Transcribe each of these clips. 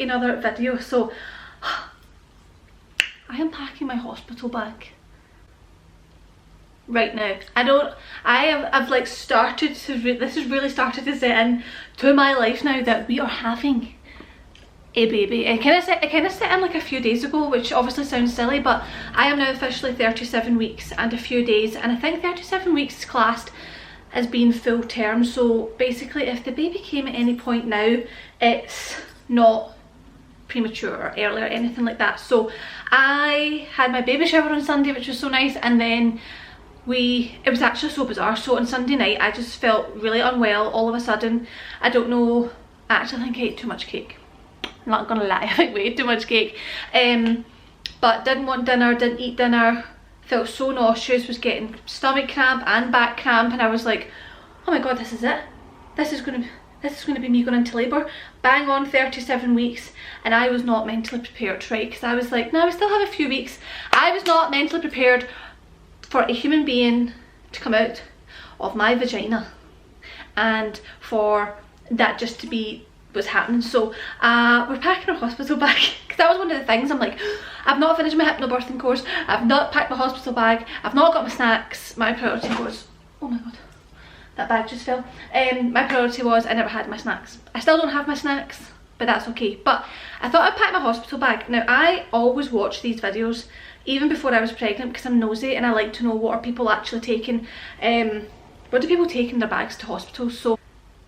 Another video. So I am packing my hospital bag right now. I've like started to this has really started to set in to my life now that we are having a baby. It kind of set in like a few days ago, which obviously sounds silly, but I am now officially 37 weeks and a few days, and I think 37 weeks is classed as being full term. So basically if the baby came at any point now, it's not premature or early or anything like that. So I had my baby shower on Sunday, which was so nice, and then it was actually so bizarre. So on Sunday night I just felt really unwell all of a sudden. I don't know, I actually think I ate too much cake. I'm not gonna lie, I think we ate too much cake. But didn't want dinner, didn't eat dinner, felt so nauseous, was getting stomach cramp and back cramp, and I was like, oh my god, this is it. This is gonna be me going into labour. Bang on 37 weeks, and I was not mentally prepared, right? Because I was like, no, we still have a few weeks. I was not mentally prepared for a human being to come out of my vagina and for that just to be what's happening. So we're packing our hospital bag, because that was one of the things. I'm like, I've not finished my hypnobirthing course, I've not packed my hospital bag, I've not got my snacks. My priority was, oh my god, that bag just fell. My priority was I never had my snacks. I still don't have my snacks, but that's okay. But I thought I'd pack my hospital bag. Now I always watch these videos even before I was pregnant because I'm nosy and I like to know what are people actually taking. What do people take in their bags to hospitals? So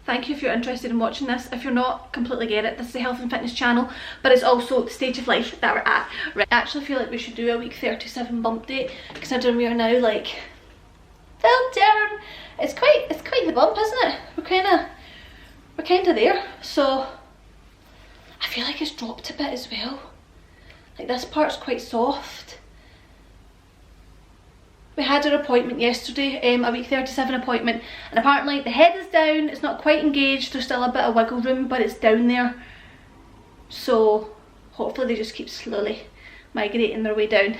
thank you if you're interested in watching this. If you're not, completely get it. This is a health and fitness channel, but it's also the stage of life that we're at. Right. I actually feel like we should do a week 37 bump date, considering we are now like full term. It's quite the bump, isn't it? We're kind of there. So I feel like it's dropped a bit as well. Like this part's quite soft. We had our appointment yesterday, a week 37 appointment, and apparently the head is down, it's not quite engaged, there's still a bit of wiggle room, but it's down there. So hopefully they just keep slowly migrating their way down.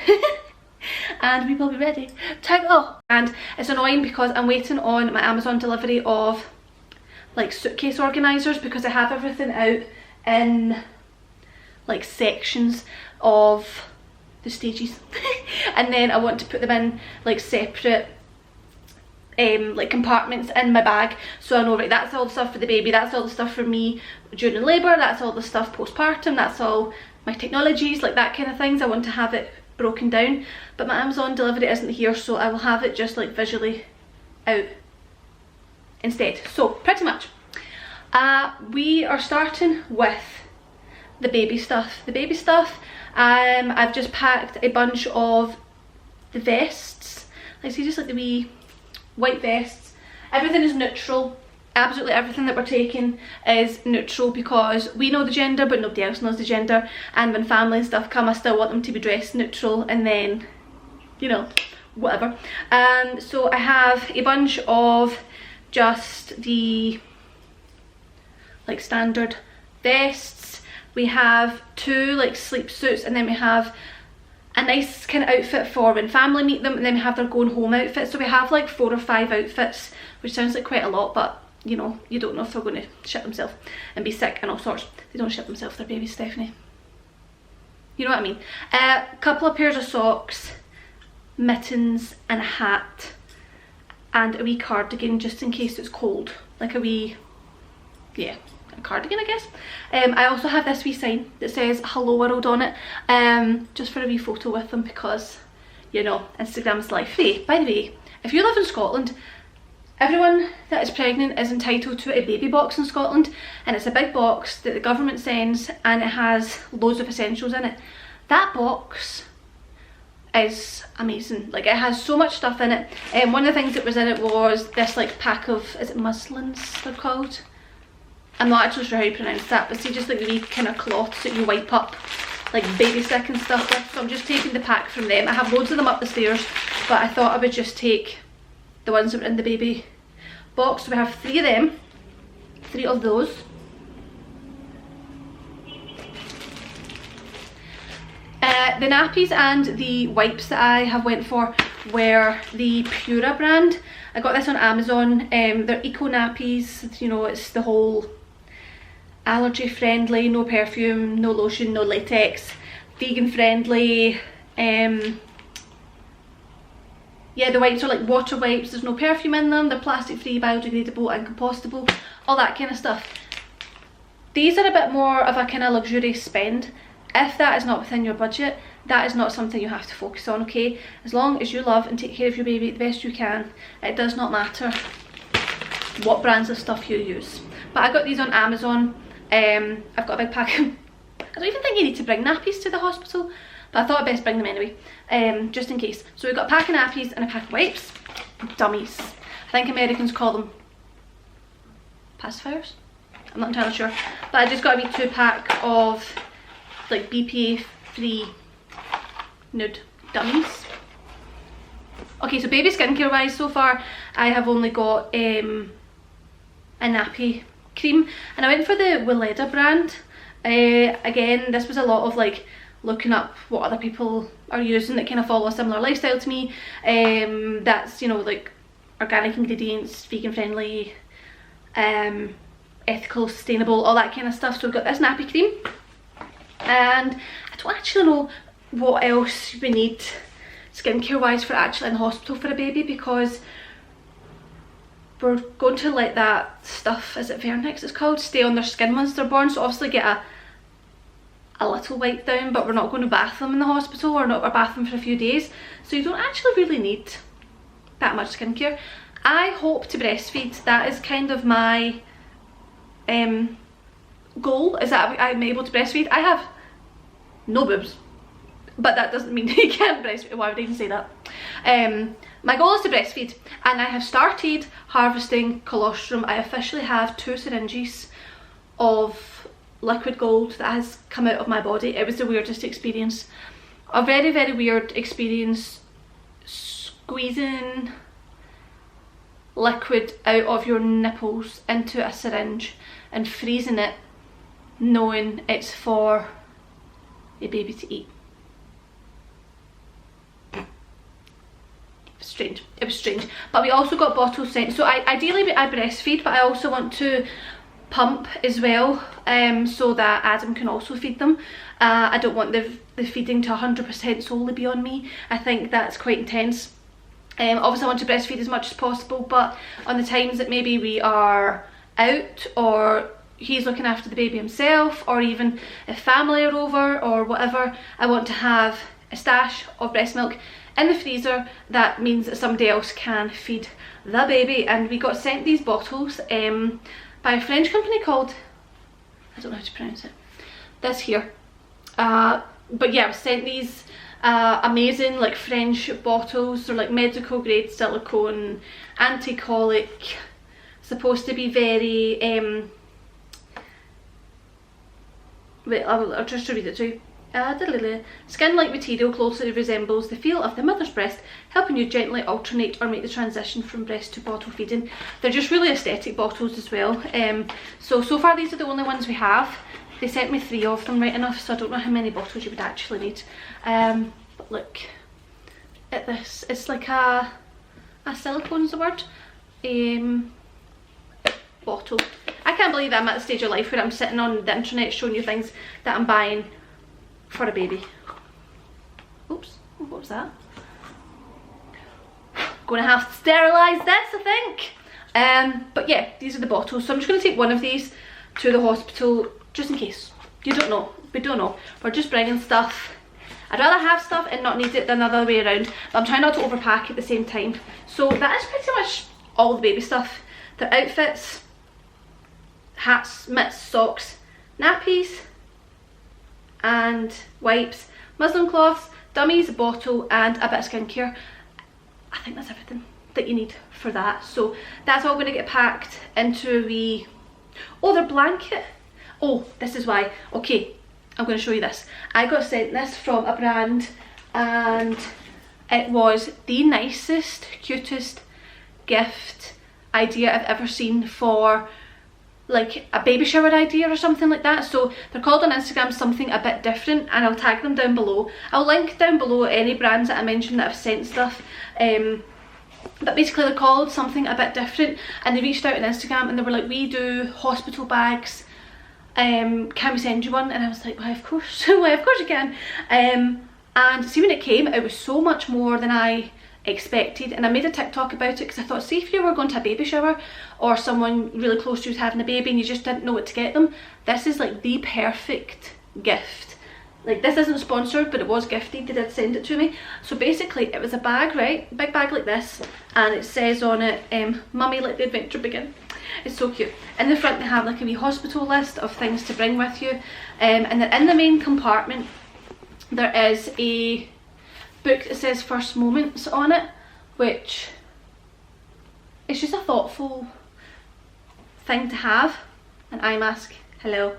And we will be ready to go. And it's annoying because I'm waiting on my Amazon delivery of like suitcase organisers, because I have everything out in like sections of the stages and then I want to put them in like separate like compartments in my bag, so I know, right, that's all the stuff for the baby, that's all the stuff for me during labour, that's all the stuff postpartum, that's all my technologies, like that kind of things. I want to have it broken down, but my Amazon delivery isn't here, so I will have it just like visually out instead. So pretty much we are starting with the baby stuff. I've just packed a bunch of the vests, like see, just like the wee white vests. Everything is neutral. Absolutely everything that we're taking is neutral, because we know the gender but nobody else knows the gender, and when family and stuff come I still want them to be dressed neutral, and then, you know, whatever. So I have a bunch of just the like standard vests. We have 2 like sleep suits, and then we have a nice kind of outfit for when family meet them, and then we have their going home outfit. So we have like 4 or 5 outfits, which sounds like quite a lot, but you know, you don't know if they're going to shit themselves and be sick and all sorts. They don't shit themselves, they're babies, Stephanie. You know what I mean? A couple of pairs of socks, mittens and a hat, and a wee cardigan just in case it's cold. Like a wee, yeah, a cardigan, I guess. I also have this wee sign that says hello world on it, just for a wee photo with them, because, you know, Instagram's life. Hey, by the way, if you live in Scotland, everyone that is pregnant is entitled to a baby box in Scotland, and it's a big box that the government sends, and it has loads of essentials in it. That box is amazing. Like, it has so much stuff in it. One of the things that was in it was this like pack of, is it muslins they're called? I'm not actually sure how you pronounce that, but see, just like the wee kind of cloths that you wipe up like baby sick and stuff with. So I'm just taking the pack from them. I have loads of them up the stairs, but I thought I would just take the ones that were in the baby box. So we have 3 of them, 3 of those. The nappies and the wipes that I have went for were the Pura brand. I got this on Amazon. They're eco nappies, you know, it's the whole allergy friendly, no perfume, no lotion, no latex, vegan friendly. Yeah, the wipes are like water wipes, there's no perfume in them, they're plastic free, biodegradable and compostable, all that kind of stuff. These are a bit more of a kind of luxurious spend. If that is not within your budget, that is not something you have to focus on, okay? As long as you love and take care of your baby the best you can, it does not matter what brands of stuff you use. But I got these on Amazon. I've got a big pack of, I don't even think you need to bring nappies to the hospital, but I thought I'd best bring them anyway, just in case. So we've got a pack of nappies and a pack of wipes. Dummies. I think Americans call them pacifiers? I'm not entirely sure. But I just got a wee 2-pack of like BPA free nude dummies. Okay, so baby skincare wise, so far I have only got a nappy cream, and I went for the Weleda brand. Again, this was a lot of like looking up what other people are using that kind of follow a similar lifestyle to me. That's, you know, like organic ingredients, vegan friendly, ethical, sustainable, all that kind of stuff. So we've got this nappy cream, and I don't actually know what else we need skincare wise for actually in the hospital for a baby, because we're going to let that stuff, is it vernix it's called, stay on their skin once they're born. So obviously get a little wipe down, but we're not going to bath them in the hospital, or bath them for a few days. So you don't actually really need that much skincare. I hope to breastfeed. That is kind of my goal, is that I'm able to breastfeed. I have no boobs, but that doesn't mean you can't breastfeed. Why would I even say that? My goal is to breastfeed, and I have started harvesting colostrum. I officially have 2 syringes of liquid gold that has come out of my body. It was the weirdest experience. A very, very weird experience, squeezing liquid out of your nipples into a syringe and freezing it, knowing it's for a baby to eat. Strange. It was strange. But we also got bottles sent. So ideally I breastfeed, but I also want to pump as well, so that Adam can also feed them. I don't want the feeding to 100% solely be on me. I think that's quite intense. Obviously I want to breastfeed as much as possible, but on the times that maybe we are out, or he's looking after the baby himself, or even if family are over or whatever, I want to have a stash of breast milk in the freezer. That means that somebody else can feed the baby. And we got sent these bottles by a French company called, I don't know how to pronounce it, this here, but yeah, I was sent these amazing like French bottles. They're like medical grade silicone, anti-colic, supposed to be very wait, I'll just read it to you. Skin-like material closely resembles the feel of the mother's breast, helping you gently alternate or make the transition from breast to bottle feeding. They're just really aesthetic bottles as well. So far these are the only ones we have. They sent me 3 of them, right enough, so I don't know how many bottles you would actually need. But look at this. It's like a silicone's the word, bottle. I can't believe I'm at the stage of life where I'm sitting on the internet showing you things that I'm buying for a baby. Oops, what was that? Gonna have to sterilise this, I think. But yeah, these are the bottles. So I'm just gonna take one of these to the hospital, just in case. You don't know, we don't know. We're just bringing stuff. I'd rather have stuff and not need it than the other way around, but I'm trying not to overpack at the same time. So that is pretty much all the baby stuff. Their outfits, hats, mitts, socks, nappies, and wipes, muslin cloths, dummies, a bottle, and a bit of skincare. I think that's everything that you need for that. So that's all going to get packed into a wee... Oh, their blanket. Oh, this is why. Okay, I'm going to show you this. I got sent this from a brand and it was the nicest, cutest gift idea I've ever seen for like a baby shower idea or something like that. So they're called on Instagram something a bit different, and I'll tag them down below. I'll link down below any brands that I mentioned that I've sent stuff. But basically they're called something a bit different, and they reached out on Instagram and they were like, we do hospital bags, can we send you one? And I was like, why of course, why of course you can. And see, when it came, it was so much more than I expected, and I made a TikTok about it because I thought, see if you were going to a baby shower or someone really close to you was having a baby and you just didn't know what to get them, this is like the perfect gift. Like, this isn't sponsored, but it was gifted, they did send it to me. So basically it was a bag, right, big bag like this, and it says on it, mummy, let the adventure begin. It's so cute. In the front they have like a wee hospital list of things to bring with you, and then in the main compartment there is a book that says First Moments on it, which is just a thoughtful thing to have. An eye mask, hello.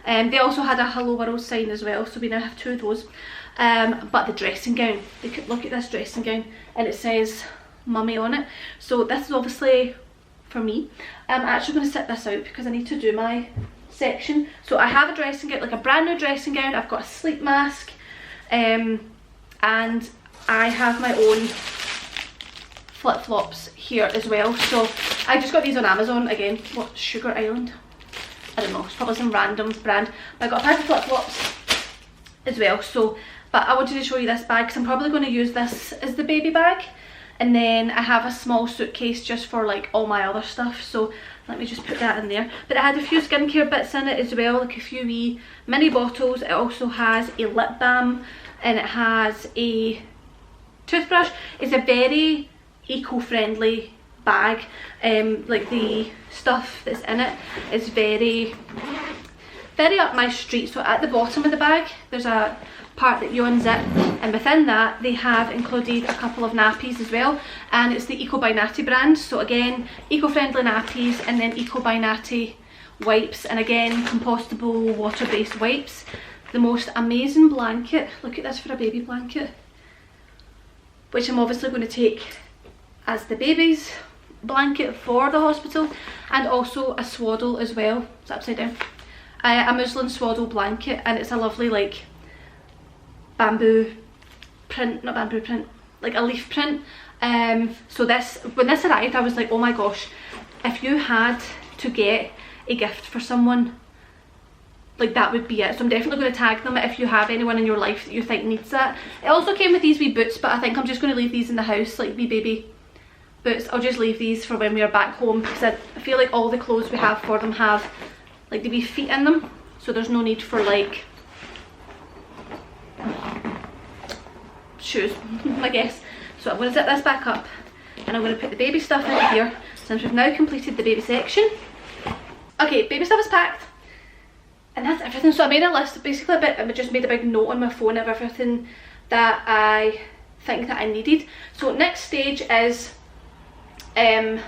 They also had a Hello World sign as well, so we now have 2 of those. But the dressing gown, they could look at this dressing gown and it says mummy on it. So this is obviously for me. I'm actually going to sit this out because I need to do my section. So I have a dressing gown, like a brand new dressing gown. I've got a sleep mask, and I have my own flip-flops here as well. So I just got these on Amazon again. What, Sugar Island? I don't know, it's probably some random brand. But I got a pack of flip-flops as well. So, but I wanted to show you this bag because I'm probably going to use this as the baby bag. And then I have a small suitcase just for like all my other stuff. So let me just put that in there. But it had a few skincare bits in it as well, like a few wee mini bottles. It also has a lip balm and it has a toothbrush. It's a very eco-friendly bag. Like the stuff that's in it is very up my street. So at the bottom of the bag there's a part that you unzip, and within that they have included a couple of nappies as well, and it's the Eco by Natty brand. So again, eco-friendly nappies, and then Eco by Natty wipes, and again compostable water-based wipes. The most amazing blanket, look at this for a baby blanket, which I'm obviously going to take as the baby's blanket for the hospital, and also a swaddle as well. It's upside down. A muslin swaddle blanket, and it's a lovely like bamboo print, not bamboo print, like a leaf print. So this, when this arrived, I was like, oh my gosh, if you had to get a gift for someone, like that would be it. So I'm definitely going to tag them if you have anyone in your life that you think needs that. It also came with these wee boots, but I think I'm just going to leave these in the house, like wee baby boots. I'll just leave these for when we are back home, because I feel like all the clothes we have for them have like the wee feet in them, so there's no need for like shoes, I guess. So I'm going to zip this back up and I'm going to put the baby stuff in here, since we've now completed the baby section. Okay, baby stuff is packed, and that's everything. So I made a list, basically I just made a big note on my phone of everything that I think that I needed. So next stage is so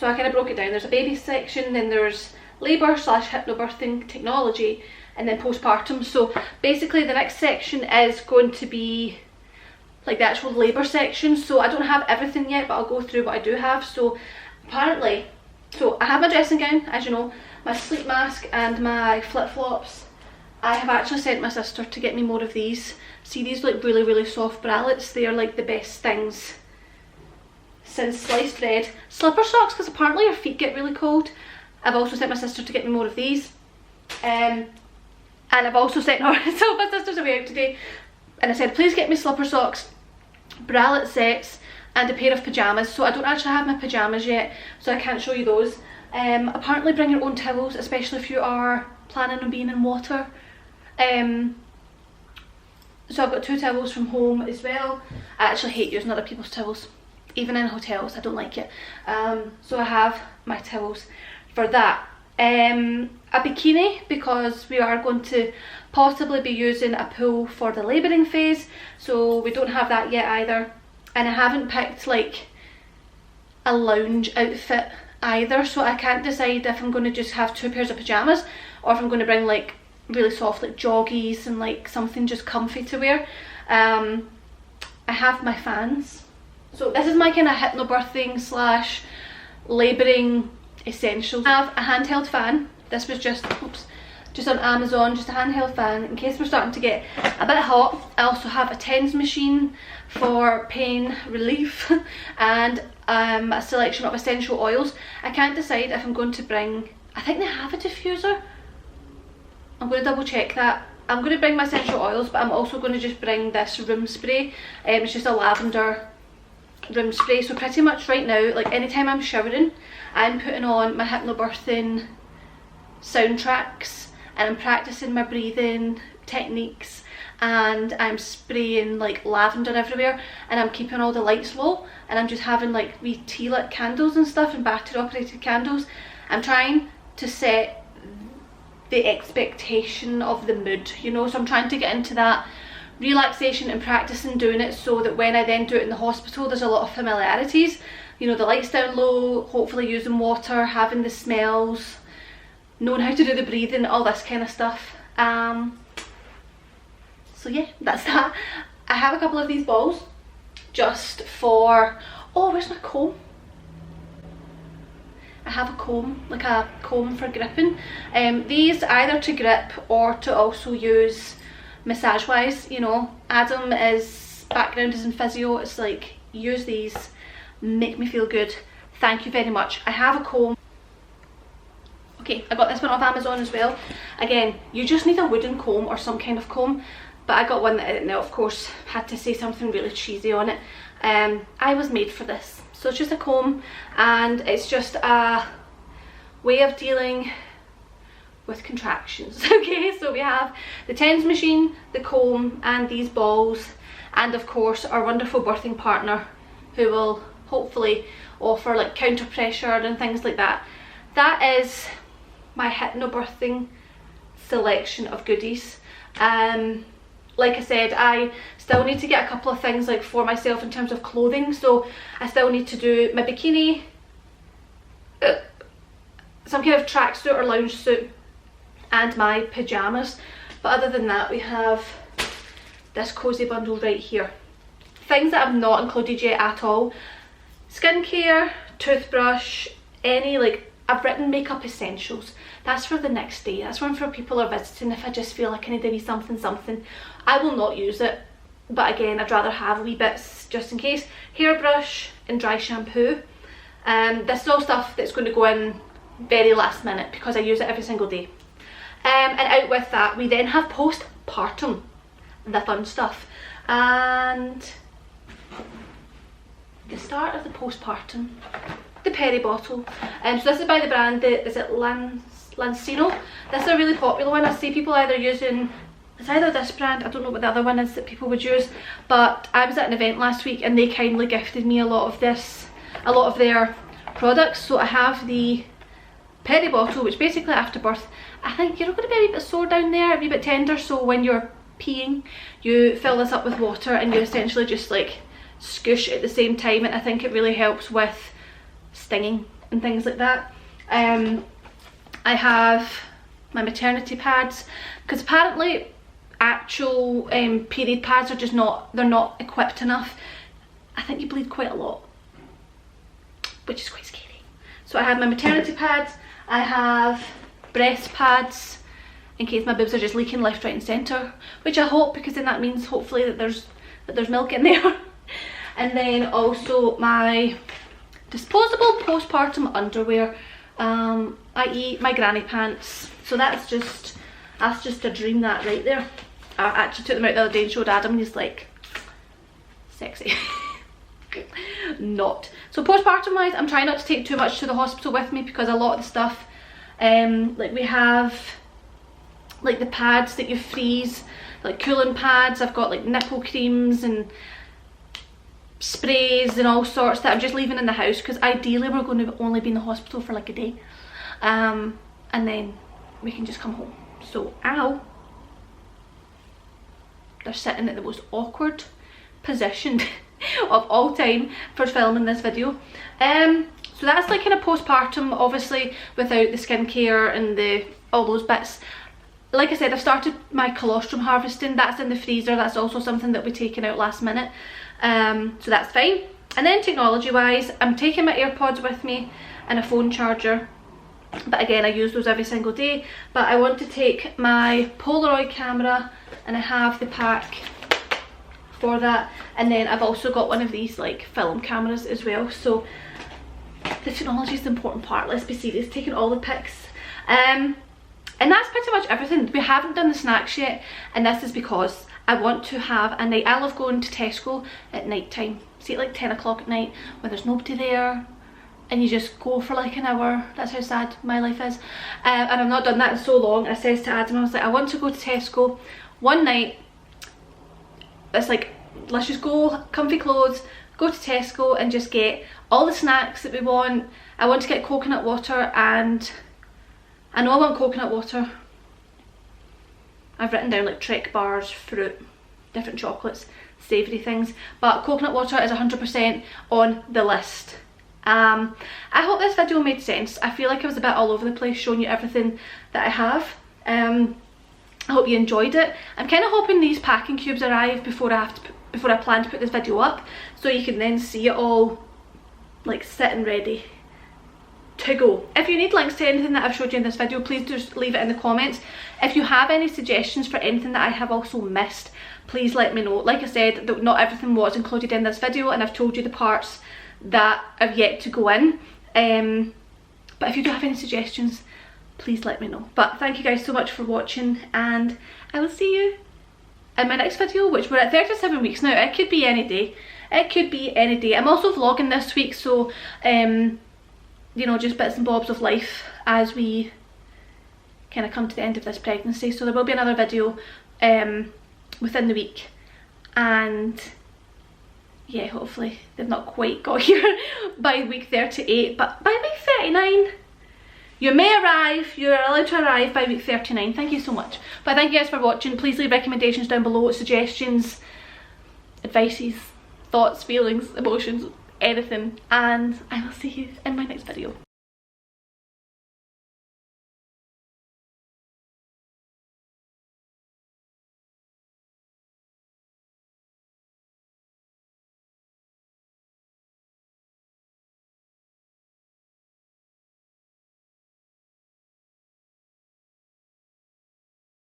I kind of broke it down. There's a baby section, then there's labour / hypnobirthing technology, and then postpartum. So basically the next section is going to be like the actual labour section. So I don't have everything yet, but I'll go through what I do have. So apparently, so I have my dressing gown, as you know, my sleep mask and my flip-flops. I have actually sent my sister to get me more of these. See, these like really soft bralettes, they are like the best things since sliced bread. Slipper socks, because apparently your feet get really cold. I've also sent my sister to get me more of these. And I've also sent her, so my sister's away out today, and I said please get me slipper socks, bralette sets, and a pair of pyjamas. So I don't actually have my pyjamas yet, so I can't show you those. Apparently bring your own towels, especially if you are planning on being in water. So I've got 2 towels from home as well. I actually hate using other people's towels, even in hotels. I don't like it. So I have my towels for that. A bikini, because we are going to possibly be using a pool for the labouring phase, so we don't have that yet either. And I haven't picked like a lounge outfit either, so I can't decide if I'm going to just have 2 pairs of pyjamas or if I'm going to bring like really soft like joggies and like something just comfy to wear. I have my fans, so this is my kind of hypnobirthing slash labouring essentials. I have a handheld fan. This was just on Amazon, just a handheld fan in case we're starting to get a bit hot. I also have a TENS machine for pain relief and a selection of essential oils. I can't decide if I'm going to bring, I think they have a diffuser. I'm going to double check that. I'm going to bring my essential oils, but I'm also going to just bring this room spray. It's just a lavender room spray. So pretty much right now, like anytime I'm showering, I'm putting on my hypnobirthing soundtracks and I'm practicing my breathing techniques, and I'm spraying like lavender everywhere, and I'm keeping all the lights low, and I'm just having like wee tea lit candles and stuff and battery operated candles. I'm trying to set the expectation of the mood, you know, so I'm trying to get into that relaxation and practicing doing it so that when I then do it in the hospital there's a lot of familiarities, you know, the lights down low, hopefully using water, having the smells, knowing how to do the breathing, all this kind of stuff. So yeah, that's that. I have a couple of these balls just for, oh, where's my comb? I have a comb, like a comb for gripping. These either to grip or to also use massage wise, you know. Adam is, background is in physio, it's like, use these, make me feel good, thank you very much. I have a comb. Okay, I got this one off Amazon as well. Again, you just need a wooden comb or some kind of comb, but I got one that, now of course, had to say something really cheesy on it. I was made for this. So it's just a comb, and it's just a way of dealing with contractions. Okay, so we have the TENS machine, the comb, and these balls, and of course our wonderful birthing partner who will hopefully offer like counter pressure and things like that. That is my hypnobirthing selection of goodies. Like I said, I still need to get a couple of things like for myself in terms of clothing, so I still need to do my bikini, some kind of tracksuit or lounge suit, and my pyjamas. But other than that, we have this cozy bundle right here. Things that I've not included yet at all: skincare, toothbrush, any like, I've written makeup essentials. That's for the next day. That's one for people who are visiting. If I just feel like I need to be something. I will not use it, but again, I'd rather have wee bits just in case. Hairbrush and dry shampoo. This is all stuff that's going to go in very last minute because I use it every single day. And out with that, we then have postpartum, the fun stuff. And the start of the postpartum, the Peri bottle. So this is by the brand, is it Lansinoh? This is a really popular one. I see people either using, it's either this brand, I don't know what the other one is that people would use, but I was at an event last week and they kindly gifted me a lot of their products. So I have the Peri bottle, which basically after birth, I think you're going to be a wee bit sore down there, a wee bit tender, so when you're peeing you fill this up with water and you essentially just like scoosh at the same time, and I think it really helps with stinging and things like that. I have my maternity pads, because apparently actual period pads are just they're not equipped enough. I think you bleed quite a lot, which is quite scary. So I have my maternity pads, I have breast pads in case my boobs are just leaking left, right and centre, which I hope, because then that means hopefully that there's milk in there. And then also my disposable postpartum underwear, i.e. my granny pants. So that's just a dream, that right there. I actually took them out the other day and showed Adam and he's like, sexy. Not. So postpartum wise, I'm trying not to take too much to the hospital with me, because a lot of the stuff, like we have like the pads that you freeze, like cooling pads, I've got like nipple creams and sprays and all sorts that I'm just leaving in the house, because ideally we're going to only be in the hospital for like a day, and then we can just come home. So ow, they're sitting at the most awkward position of all time for filming this video. So that's like kind of postpartum, obviously without the skincare and all those bits. Like I said, I've started my colostrum harvesting. That's in the freezer. That's also something that we're taking out last minute, so that's fine. And then technology wise, I'm taking my AirPods with me and a phone charger, but again I use those every single day. But I want to take my Polaroid camera, and I have the pack for that, and then I've also got one of these like film cameras as well. So the technology is the important part, let's be serious, taking all the pics. And that's pretty much everything. We haven't done the snacks yet, and this is because I want to have a night. I love going to Tesco at night time, see at like 10 o'clock at night when there's nobody there, and you just go for like an hour. That's how sad my life is. And I've not done that in so long. I says to Adam, I was like, I want to go to Tesco one night. It's like, let's just go comfy clothes, go to Tesco and just get all the snacks that we want. I want to get coconut water, and I know I want coconut water. I've written down like Trek bars, fruit, different chocolates, savoury things, but coconut water is 100% on the list. I hope this video made sense. I feel like I was a bit all over the place showing you everything that I have. I hope you enjoyed it. I'm kind of hoping these packing cubes arrive before I plan to put this video up, so you can then see it all like sitting ready to go. If you need links to anything that I've showed you in this video, please just leave it in the comments. If you have any suggestions for anything that I have also missed, please let me know. Like I said, not everything was included in this video, and I've told you the parts that have yet to go in. But if you do have any suggestions, please let me know. But thank you guys so much for watching, and I will see you in my next video, which we're at 37 weeks now. It could be any day. It could be any day. I'm also vlogging this week, so you know, just bits and bobs of life as we kind of come to the end of this pregnancy. So there will be another video within the week, and yeah, hopefully they've not quite got here by week 38, but by week 39 you may arrive. You're allowed to arrive by week 39. Thank you so much. But thank you guys for watching. Please leave recommendations down below, suggestions, advices, thoughts, feelings, emotions, anything, and I will see you in my next video.